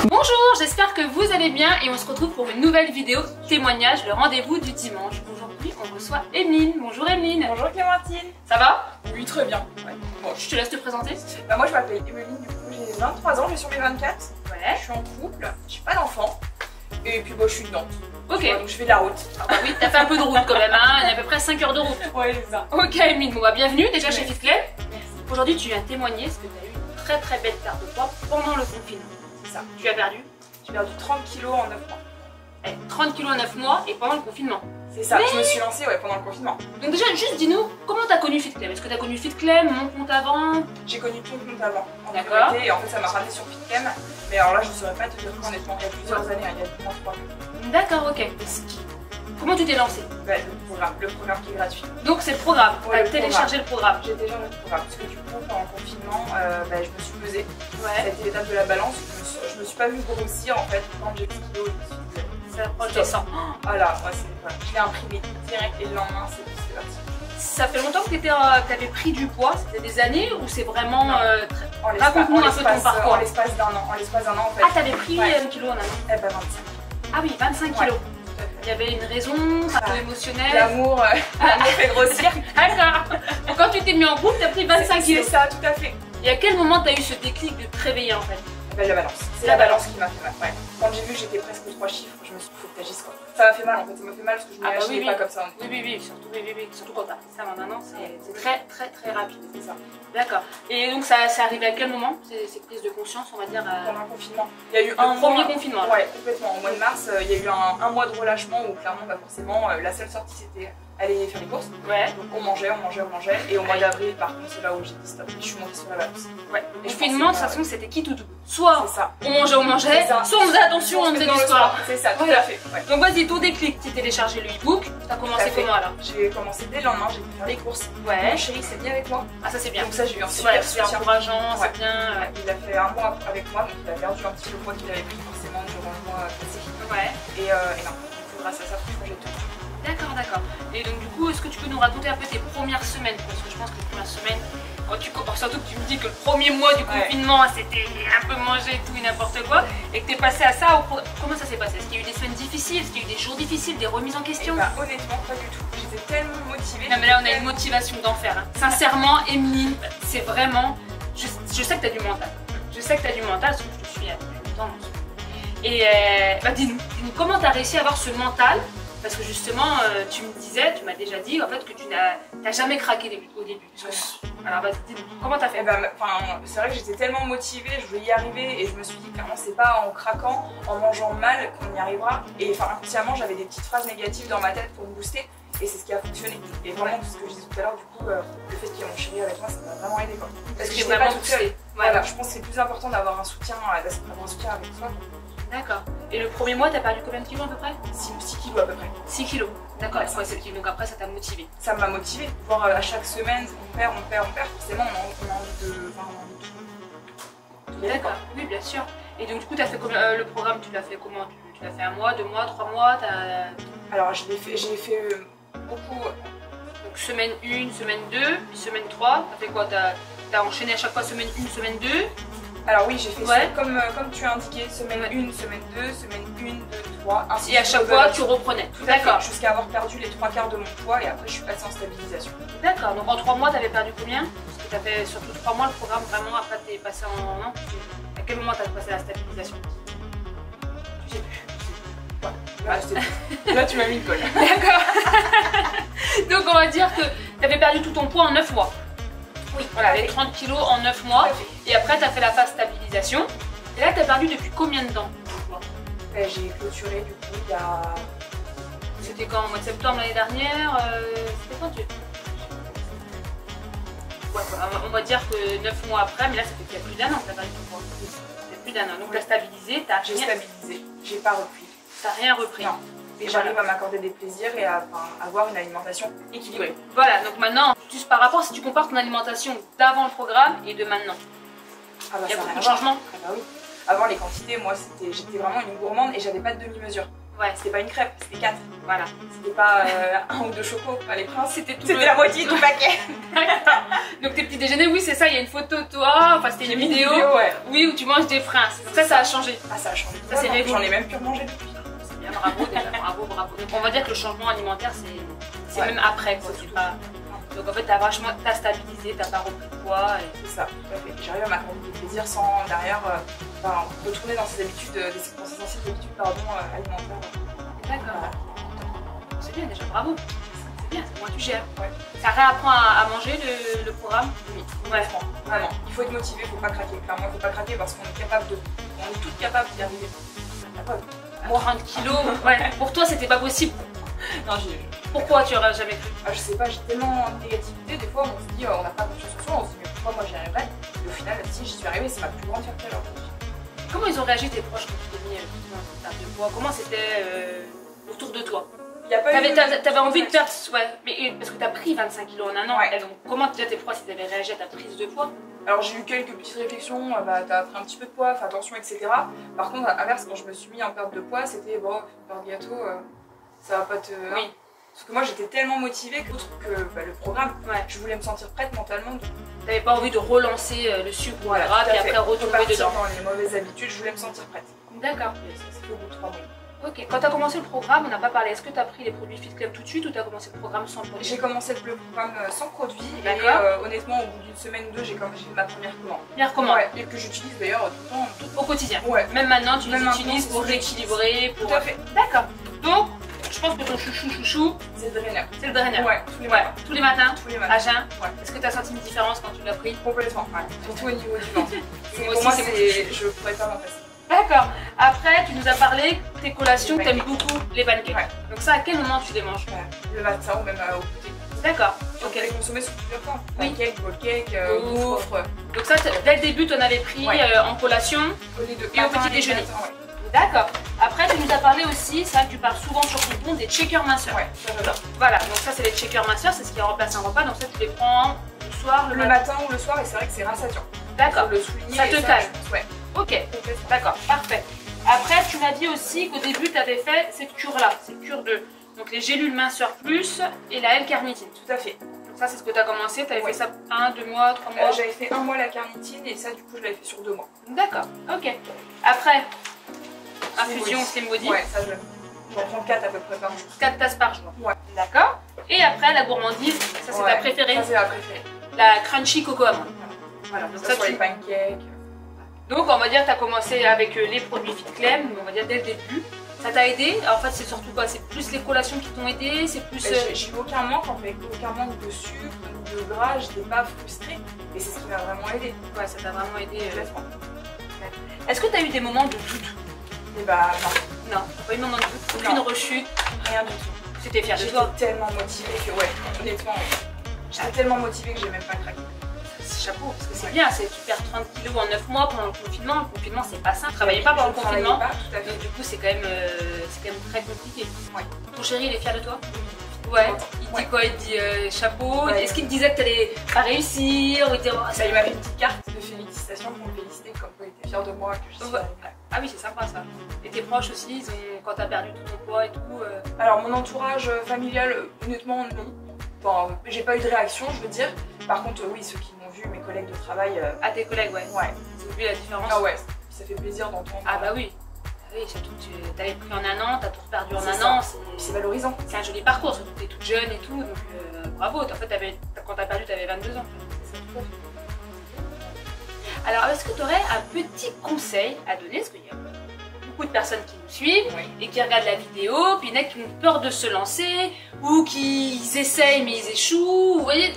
Bonjour, j'espère que vous allez bien et on se retrouve pour une nouvelle vidéo témoignage, le rendez-vous du dimanche. Aujourd'hui, on reçoit Emeline. Bonjour Emeline. Bonjour Clémentine. Ça va? Oui, très bien. Ouais. Bon, je te laisse te présenter. Bah moi je m'appelle Emeline, du coup j'ai 23 ans, je vais sur mes 24. Ouais. Je suis en couple, je suis pas d'enfant. Et puis bon, je suis de Nantes. Ok. Donc je fais de la route. Ah bah oui, t'as fait un peu de route quand même, hein. Il y a à peu près 5 heures de route. Ouais, c'est ça. Ok Emeline, bon bah bienvenue déjà chez FitClub. Merci. Aujourd'hui tu viens témoigner parce que tu as eu une très belle perte de poids pendant le confinement. C'est ça. Tu as perdu J'ai perdu 30 kilos en 9 mois. 30 kilos en 9 mois et pendant le confinement. C'est ça, je me suis lancée pendant le confinement. Donc déjà, juste dis-nous, comment t'as connu FitClub? Est-ce que t'as connu FitClub, mon compte avant? J'ai connu ton compte avant, en D'accord. priorité, et en fait ça m'a ramené sur FitClub. Mais alors là je ne saurais pas te dire quoi honnêtement, il y a plusieurs années, il y a 3 ans. D'accord, ok. Comment tu t'es lancé? Bah, le programme qui est gratuit. Donc c'est le programme, Ouais, t'as téléchargé le programme. J'ai déjà le programme, parce que du coup pendant le confinement, je me suis pesée. Ça a Ouais, été l'étape de la balance, je me suis pas vue grossir en fait quand j'ai 10 kilos. ça approche des 100. Voilà, moi je l'ai imprimé direct et le lendemain c'est parti. Ça fait longtemps que t'avais pris du poids? C'était des années ou c'est vraiment... Raconte-nous un peu ton parcours. En l'espace d'un an, en fait. Ah, t'avais pris 1 kilo en un an? Eh ben 25. Ah oui, 25 kilos. Il y avait une raison, un peu émotionnelle. L'amour me fait grossir. D'accord. Donc quand tu t'es mis en groupe, t'as pris 25 kilos. C'est ça, tout à fait. Et à quel moment t'as eu ce déclic de te réveiller en fait? La balance. C'est la balance qui m'a fait mal. Ouais. Quand j'ai vu que j'étais presque aux 3 chiffres, je me suis dit faut que t'agisses quoi. Ça m'a fait mal en fait, ça m'a fait mal parce que je m'imaginais pas comme ça. Oui, surtout quand t'as fait ça maintenant, c'est très rapide. C'est ça. D'accord. Et donc ça arrivé à quel moment, ces prises de conscience, on va dire Pendant le confinement. Il y a eu un premier confinement. Ouais, complètement. Au mois de mars, il y a eu un mois de relâchement où clairement, forcément, la seule sortie c'était aller faire les courses. Ouais. Donc on mangeait. Et au mois d'avril, par contre, c'est là où j'ai dit stop. Je suis montée sur la balance. Ouais. Le confinement, de toute façon, c'était qui tout double. Soit ça. on mangeait, soit on faisait attention, on faisait du sport. C'est ça, tout à fait. Ouais. Donc vas-y, ton déclic, tu téléchargé le e-book, t'as commencé comment alors? J'ai commencé dès le lendemain, j'ai pu faire les courses. Ouais. Mon chéri s'est mis avec moi. Ah ça c'est bien. Donc ça j'ai eu un super c'est soutien. encourageant, c'est bien. Il a fait 1 mois avec moi, donc il a perdu un petit peu le poids qu'il avait pris forcément durant le mois passé. Ouais. Et non, grâce à ça, franchement j'ai tout. D'accord. Et donc du coup, est-ce que tu peux nous raconter un peu tes premières semaines? Parce que je pense que les premières semaines, quand tu compares, surtout que tu me dis que le premier mois du confinement, c'était un peu manger tout et n'importe quoi, et que tu es passé à ça, comment ça s'est passé? Est-ce qu'il y a eu des semaines difficiles? Est-ce qu'il y a eu des jours difficiles, des remises en question? Honnêtement, pas du tout. J'étais tellement motivée. Non mais là, on a une motivation d'enfer. Hein. Sincèrement, Emeline, c'est vraiment... Je sais que tu as du mental. Je sais que tu as du mental, parce que je te suis depuis longtemps. Et dis-nous, comment tu as réussi à avoir ce mental? Parce que justement, tu m'as déjà dit en fait que tu n'as jamais craqué au début. Alors vas-y, dis-nous, comment t'as fait? C'est vrai que j'étais tellement motivée, je voulais y arriver et je me suis dit clairement c'est pas en craquant, en mangeant mal qu'on y arrivera. Et inconsciemment j'avais des petites phrases négatives dans ma tête pour me booster et c'est ce qui a fonctionné. Et vraiment ce que je disais tout à l'heure, du coup, le fait qu'il y ait mon chéri avec moi, ça m'a vraiment aidé quoi. Parce que j'étais pas toute seule. Voilà, je pense que c'est plus important d'avoir un soutien, avec soi. D'accord. Et le premier mois, t'as perdu combien de kilos à peu près? 6 kilos à peu près. 6 kilos. D'accord, donc après ça t'a motivé. Ça m'a motivé. Voir à chaque semaine, on perd. Forcément, on a envie de tout. D'accord, oui, bien sûr. Et donc du coup, t'as fait le programme, tu l'as fait comment? Tu l'as fait 1 mois, 2 mois, 3 mois? Alors, j'ai fait beaucoup. Donc semaine 1, semaine 2, puis semaine 3. T'as fait quoi? T'as enchaîné à chaque fois semaine 1, semaine 2? Alors oui, j'ai fait ça comme tu as indiqué, semaine 1, semaine 2, semaine 1, 2, 3, ainsi. Et à chaque fois, tu reprenais. Tout à fait, jusqu'à avoir perdu les 3/4 de mon poids et après je suis passée en stabilisation. D'accord, donc en 3 mois, tu avais perdu combien? Parce que tu as fait surtout 3 mois le programme, vraiment, après tu es passé en... Non, à quel moment tu as passé la stabilisation? Je sais plus. Ouais, là tu m'as mis le col. D'accord. Donc on va dire que tu avais perdu tout ton poids en 9 mois. Oui, voilà, les 30 kilos en 9 mois. Et après, tu as fait la phase stabilisation. Et là, tu as perdu depuis combien de temps? J'ai clôturé du coup il y a... C'était quand? Au mois de septembre l'année dernière? C'était quand on va dire que 9 mois après, mais là, ça fait qu'il y a plus d'1 an que tu as perdu ton poids. Ça fait plus d'1 an. Donc, tu as stabilisé, tu as J'ai stabilisé, j'ai pas repris. Tu n'as rien repris. Non. Et j'arrive à m'accorder des plaisirs et à avoir une alimentation équilibrée. Voilà, donc maintenant, juste par rapport, si tu compares ton alimentation d'avant le programme et de maintenant, il y a beaucoup de changements. Ah bah oui. Avant les quantités, moi j'étais vraiment une gourmande et j'avais pas de demi-mesure. Ouais, C'était pas une crêpe, c'était 4. voilà. C'était pas 1 ou 2 chocos. Les princes, C'était tout. c'était la moitié du paquet. Donc tes petits déjeuners, oui, c'est ça, il y a une photo de toi, enfin c'était une vidéo, ouais. oui, où tu manges des princes. Donc ça a changé. Ah, ça a changé. Ça, c'est révolu. J'en ai même pu remanger depuis. C'est bien, bravo déjà, bravo. Donc on va dire que le changement alimentaire, c'est Ouais. même après, quoi. C'est pas... Donc en fait, t'as stabilisé, t'as pas repris de poids. Et... C'est ça, tout à fait. J'arrive à m'accorder du plaisir sans derrière retourner dans ses habitudes, dans ses anciennes habitudes alimentaires. D'accord. C'est bien déjà, bravo. C'est bien, moi tu gères. Ouais. Ça réapprend à manger le programme. Oui, Ouais. vraiment. Il faut être motivé, il faut pas craquer. Clairement, il faut pas craquer parce qu'on est capable de. On est toutes capables d'y arriver. Capable. Moi, 30 kilos, ouais. Pour toi, c'était pas possible. Non, Pourquoi tu aurais jamais cru? je sais pas, j'ai tellement de négativité, des fois on se dit on n'a pas confiance en soi, on se dit mais pourquoi moi j'y arriverais? Et au final, si j'y suis arrivée, c'est ma plus grande fierté alors. Comment ils ont réagi tes proches quand tu t'es mis dans ta de poids? Comment c'était autour de toi? Il y a pas eu T'avais envie de perdre, ouais, mais parce que t'as pris 25 kilos en un an. Ouais. Et donc, comment déjà tes proches ils avaient réagi à ta prise de poids? Alors j'ai eu quelques petites réflexions, t'as pris un petit peu de poids, fais attention, etc. Par contre, à l'inverse, quand je me suis mis en perte de poids, c'était bon, faire de gâteau, ça va pas te. Oui. Parce que moi j'étais tellement motivée que le programme, Ouais. je voulais me sentir prête mentalement. T'avais pas envie de relancer le sucre ou le gras, tout à puis fait. après retomber Repartir dedans. dans les mauvaises habitudes, je voulais me sentir prête. D'accord. Et ça s'est fait au bout de 3 mois. Ok, quand t'as commencé le programme, on n'a pas parlé. Est-ce que t'as pris les produits Fit Club tout de suite ou t'as commencé le programme sans produit? J'ai commencé le programme sans produit et D'accord. honnêtement au bout d'une semaine ou deux j'ai ma première commande. Première commande. Ouais, et que j'utilise d'ailleurs tout le temps. Au quotidien. Ouais, Même maintenant, tu les Même utilises maintenant, pour c'est rééquilibrer. tout à fait. D'accord. Donc, je pense que ton chouchou, C'est le draineur. c'est le draineur. Ouais, tous les Ouais. matins. Tous les matins, Tous les à matins. jeun. Ouais. Est-ce que t'as senti une différence quand tu l'as pris? Complètement, ouais. Surtout au niveau du ventre. Moi Pour moi, aussi, je pourrais pas m'en passer. D'accord. Après, tu nous as parlé que tes collations, Les t'aimes pancakes. beaucoup les pancakes. Ouais. Donc ça, à quel moment tu les manges? Le matin ou même au goûter. D'accord. On Ok. peut les consommer sous plusieurs formes. Oui. Pancake, bowl cake, Ouf. gaufre. Donc ça, dès le début, tu en avais pris Ouais. En collation. Les deux. Et au Matin petit déjeuner. matin, ouais. D'accord. Après, tu nous as parlé aussi, ça, tu parles souvent sur ton compte, des checkers minceurs. Ouais, ça j'adore. Voilà, donc ça, c'est les checkers minceurs, c'est ce qui remplace un repas. Donc ça, tu les prends le soir, le Le matin. matin ou le soir, et c'est vrai que c'est rassasiant. D'accord. Faut le souligner. Ça et te calme. je pense, ouais. Ok. Complètement. D'accord, parfait. Après, tu m'as dit aussi qu'au début, tu avais fait cette cure-là, cette cure de donc les gélules minceurs plus et la L-carnitine. Tout à fait. Donc ça, c'est ce que tu as commencé. Tu avais Ouais. fait ça 1, 2 mois, 3 mois. J'avais fait 1 mois la carnitine et ça, du coup, je l'avais fait sur 2 mois. D'accord, ok. Après, infusion Slim Slim Body, Ouais, ça j'en prends 4 à peu près par jour. 4 tasses par jour. Ouais. D'accord. Et après, la gourmandise, ça c'est Ouais, ta préférée, Ça, c'est ma préférée. la crunchy coco amande. Voilà, donc Ça, ça, sur tu... les pancakes. Donc on va dire que tu as commencé avec les produits Fit Clem, on va dire dès le début. Ça t'a aidé? Alors, en fait, c'est surtout quoi? C'est plus les collations qui t'ont aidé? C'est plus. J'ai eu aucun manque, en fait, aucun manque de sucre, de gras, j'étais pas frustrée. Et c'est ce qui m'a vraiment aidé. Ouais, ça t'a vraiment aidé. Complètement. Est-ce que tu as eu des moments de doute? Et bah, non, Non, t'as pas eu de moment de doute, aucune Non. rechute, rien du tout. tu étais fière de J'étais toi. tellement motivée que, ouais, honnêtement, j'étais tellement motivée que j'ai même pas craqué. Chapeau, parce que c'est Ouais. bien, tu perds 30 kilos en 9 mois pendant le confinement. Le confinement, c'est pas simple. Travaillais pas pendant le Je travaillais confinement. pas, tout à fait. Donc, du coup, c'est quand même très compliqué. Ouais. Ton chéri, il est fier de toi? Ouais. Il te dit quoi? Il te dit chapeau. Ouais. Est-ce qu'il te disait que t'allais pas réussir? Ou il te dit, oh, Ça lui m'a fait une petite carte de félicitations pour me féliciter, comme quoi il était fier de moi, que je suis Ouais. arrivée. Ah oui, c'est sympa ça. Et tes proches aussi, ils ont, quand t'as perdu tout ton poids et tout. Alors, mon entourage familial, honnêtement, non. Enfin, j'ai pas eu de réaction, je veux dire. Par contre, oui, ceux qui m'ont vu, mes collègues de travail, À tes collègues, ouais. ouais. Ils ont vu la différence. Ah ouais, ça fait plaisir d'entendre. Ah bah oui. Ah oui, surtout que tu t'avais pris en un an, t'as tout perdu en C'est un ça. an. C'est valorisant. C'est un joli parcours, surtout que t'es toute jeune et tout, donc bravo. En fait, quand t'as perdu, t'avais 22 ans. C'est ça, tout à fait. Alors, est-ce que tu aurais un petit conseil à donner? Parce qu'il y a beaucoup de personnes qui nous suivent Oui. et qui regardent la vidéo, puis il y en a qui ont peur de se lancer, ou qui essayent mais ils échouent. Vous voyez,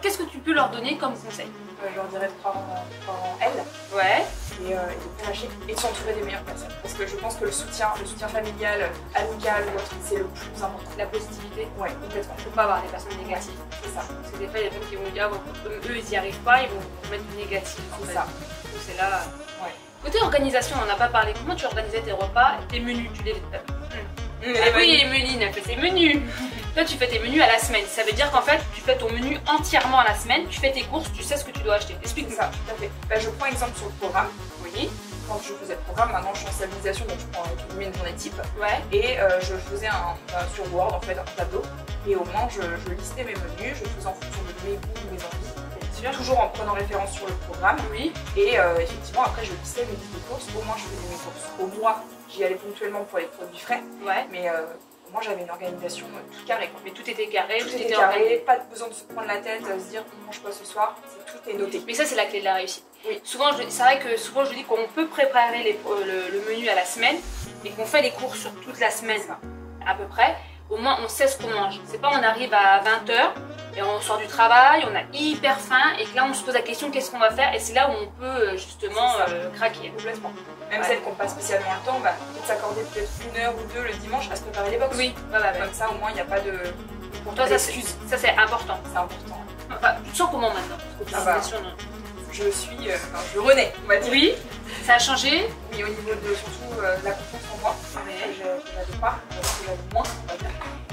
qu'est-ce que tu peux leur donner comme conseil? Je leur dirais de croire en elles Ouais. et de ne pas lâcher et de s'entourer des meilleures personnes. Parce que je pense que le soutien familial, amical ou autre, c'est le plus important. La positivité. Ouais, complètement. Faut pas avoir des personnes négatives. C'est ça. Parce que des fois, il y a des gens qui vont dire, ah, eux, ils n'y arrivent pas, ils vont mettre du négatif. En C'est fait. ça. Donc, c'est là. Ouais. Côté organisation, on n'a pas parlé. Comment tu organisais tes repas et tes menus? Tu les. Ah oui, les menus, elle fait ses menus. Toi, tu fais tes menus à la semaine. Ça veut dire qu'en fait, tu fais ton menu entièrement à la semaine. Tu fais tes courses, tu sais ce que tu dois acheter. C'est Explique-nous. ça, tout à fait. Bah, je prends exemple sur le programme. Oui. quand je faisais le programme, maintenant je suis en stabilisation, donc je prends une journée type. Ouais. Et je faisais sur Word en fait un tableau. Et au moins je listais mes menus, je faisais en fonction de mes goûts, de mes envies. Bien sûr. Toujours en prenant référence sur le programme. Oui. Et effectivement après je listais mes listes de courses. Au moins je faisais mes courses au mois. J'y allais ponctuellement pour les produits frais. Ouais. Mais moi j'avais une organisation tout carré. Mais tout était carré, tout était carré, pas besoin de se prendre la tête, se dire on mange quoi ce soir, tout est noté. Mais ça c'est la clé de la réussite. Oui. Souvent, c'est vrai que souvent je dis qu'on peut préparer le menu à la semaine et qu'on fait les courses sur toute la semaine à peu près. Au moins on sait ce qu'on mange. C'est pas on arrive à 20 h et on sort du travail, on a hyper faim et que là on se pose la question qu'est-ce qu'on va faire, et c'est là où on peut justement craquer. Complètement. Même celles qui n'ont pas spécialement le temps, peut-être s'accorder peut-être 1 heure ou 2 le dimanche à se préparer les box. Oui, comme ça au moins il n'y a pas de... Pour toi ça c'est important. C'est important. Enfin, tu te sens comment maintenant? Je suis... je renais, on va dire. Oui, ça a changé. Oui, au niveau de surtout de la confiance en moi. Je n'avais pas, que j'avais moins, on va dire.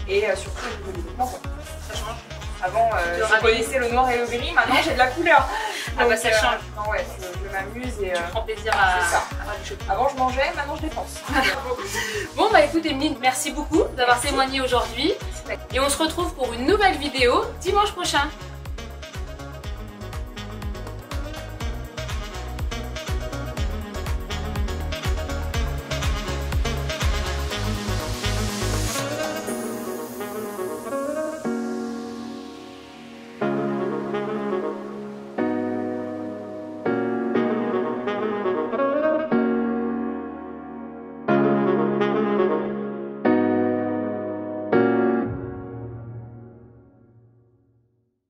Et surtout au niveau des vêtements, quoi. Ça change. Avant, je connaissais le noir et le gris, maintenant j'ai de la couleur. Ah bah ça change. Non, ouais, je m'amuse et... Tu prends plaisir à ça. du shopping. Avant je mangeais, maintenant je dépense. Bon bah écoute Emeline, merci beaucoup d'avoir témoigné aujourd'hui. Et on se retrouve pour une nouvelle vidéo dimanche prochain.